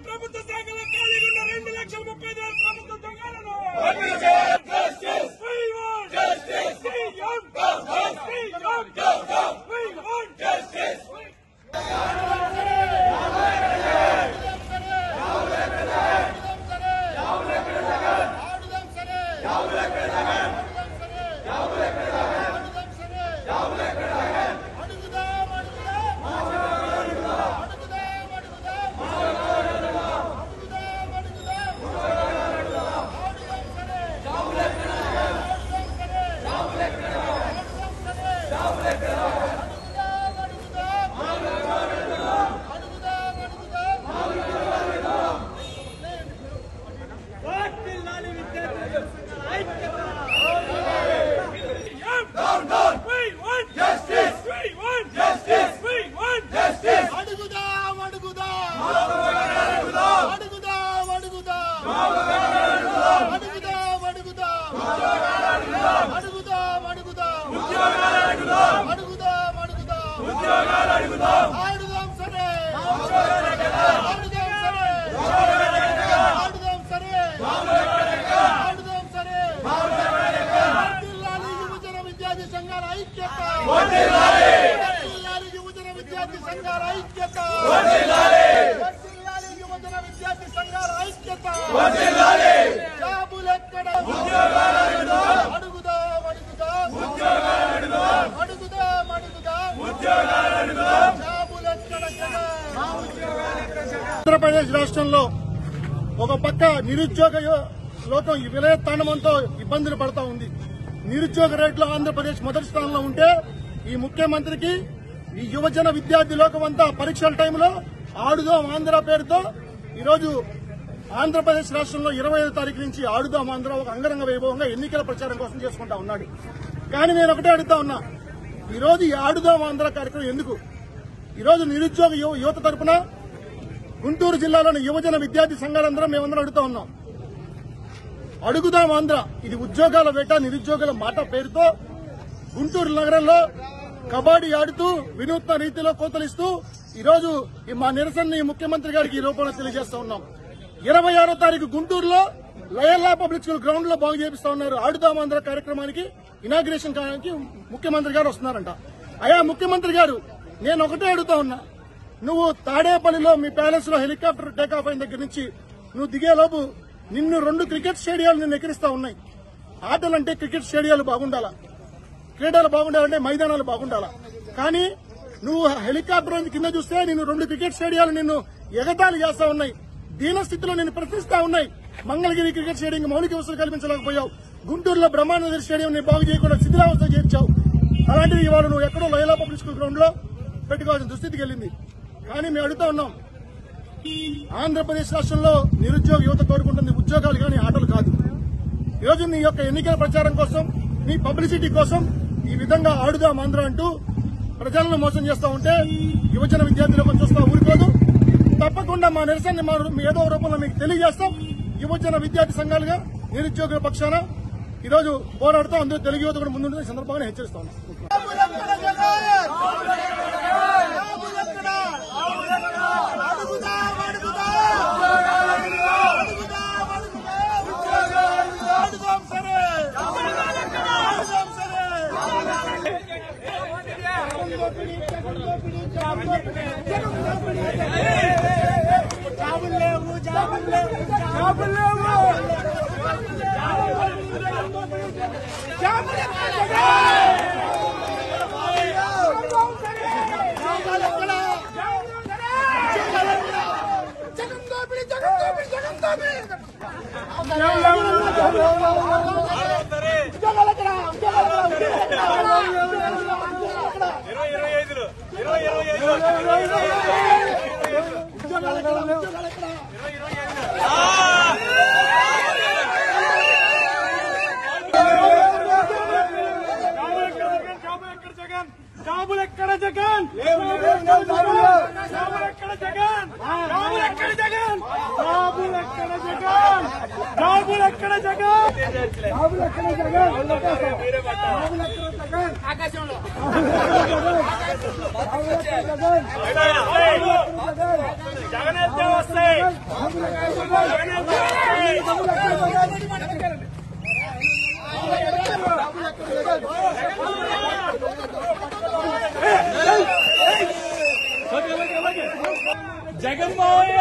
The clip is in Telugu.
ప్రభుత్వ శాఖలో ఖాళీగా ఉన్న 2,35,000 ప్రభుత్వ ఉద్యోగాలను ఆంధ్రప్రదేశ్ రాష్ట్రంలో ఒక పక్క నిరుద్యోగ లోకం విలయతాండవంతో ఇబ్బందులు పడతా ఉంది. నిరుద్యోగ రేట్లో ఆంధ్రప్రదేశ్ మొదటి స్థానంలో ఉంటే ఈ ముఖ్యమంత్రికి ఈ యువజన విద్యార్థి లోకం అంతా పరీక్షల టైంలో ఆడుదాం ఆంధ్ర పేరుతో ఈరోజు ఆంధ్రప్రదేశ్ రాష్ట్రంలో 25వ తారీఖు నుంచి ఆడుదాం ఆంధ్ర ఒక అంగరంగ వైభవంగా ఎన్నికల ప్రచారం కోసం చేసుకుంటా ఉన్నాడు. కానీ నేను ఒకటే అడుగుతా ఉన్నా, ఈరోజు ఈ ఆడుదాం ఆంధ్ర కార్యక్రమం ఎందుకు? ఈరోజు నిరుద్యోగ యువత తరపున గుంటూరు జిల్లాలోని యువజన విద్యార్థి సంఘాలందరం మేమందరం అడుగుతా ఉన్నాం. అడుగుదాం ఆంధ్ర ఇది ఉద్యోగాల వేట నిరుద్యోగుల మాట పేరుతో గుంటూరు నగరంలో కబడ్డీ ఆడుతూ వినూత్న రీతిలో కోతలిస్తూ ఈరోజు మా నిరసనని ముఖ్యమంత్రి గారికి ఈ రూపంలో తెలియజేస్తా ఉన్నాం. 26వ తారీఖు గుంటూరులో లయల్లా పబ్లిక్ స్కూల్ గ్రౌండ్ లో బాగు చేపిస్తా ఉన్నారు. ఆడుదాం ఆంధ్ర కార్యక్రమానికి ఇనాగ్రేషన్ కావడానికి ముఖ్యమంత్రి గారు వస్తున్నారంట. అయా ముఖ్యమంత్రి గారు, నేను ఒకటే అడుగుతా ఉన్నా, నువ్వు తాడేపల్లిలో మీ ప్యాలెస్ లో హెలికాప్టర్ టేకాఫ్ అయిన దగ్గర నుంచి నువ్వు దిగేలోపు నిన్ను 2 క్రికెట్ స్టేడియాలు నిన్ను ఎక్కిరిస్తా ఉన్నాయి. ఆటలంటే క్రికెట్ స్టేడియాలు బాగుండాలా, క్రీడలు బాగుండాలంటే మైదానాలు బాగుండాలా. కానీ నువ్వు హెలికాప్టర్ కింద చూస్తే నిన్ను 2 క్రికెట్ స్టేడియాలు నిన్ను ఎగతాళి చేస్తా ఉన్నాయి. దీనస్థితిలో నిన్ను ప్రశ్నిస్తా ఉన్నాయి. మంగళగిరి క్రికెట్ స్టేడియం మౌలిక వసతులు కల్పించలేకపోయావు. గుంటూరులో బ్రహ్మానంద స్టేడియం ని బాగు చేయకుండా శిథిలావస్థ చేర్చావు. అలాంటిది ఇవాళ నువ్వు ఎక్కడో లయలా పబ్లిక్ స్కూల్ గ్రౌండ్ లో పెట్టుకోవాల్సిన దుస్థితికి వెళ్ళింది. కానీ మేము అడుగుతా ఉన్నాం, ఆంధ్రప్రదేశ్ రాష్ట్రంలో నిరుద్యోగ యువత కోరుకుంటుంది ఉద్యోగాలు కానీ ఆటలు కాదు. ఈరోజు నీ యొక్క ఎన్నికల ప్రచారం కోసం నీ పబ్లిసిటీ కోసం ఈ విధంగా ఆడుదాం ఆంధ్ర అంటూ ప్రజలను మోసం చేస్తా ఉంటే యువజన విద్యార్థులకు చూస్తా ఊరుకోదు. తప్పకుండా మా నిరసనని ఏదో రూపంలో మీకు తెలియజేస్తాం. యువజన విద్యార్థి సంఘాలుగా నిరుద్యోగుల పక్షాన ఈరోజు పోరాడుతూ అందరూ తెలుగు యువత కూడా ముందుంటే సందర్భంగా హెచ్చరిస్తా ఉన్నాం. జాబులెక్కడ జగన్ జాబులెక్కడ జగన్ జాబులెక్కడ జగన్ జాబులెక్కడ జగన్ జాబులెక్కడ జగన్ జాబులెక్కడ జగన్ ఆకాశంలో జగన్ అయితే వస్తాయి జగన్ మావయ్య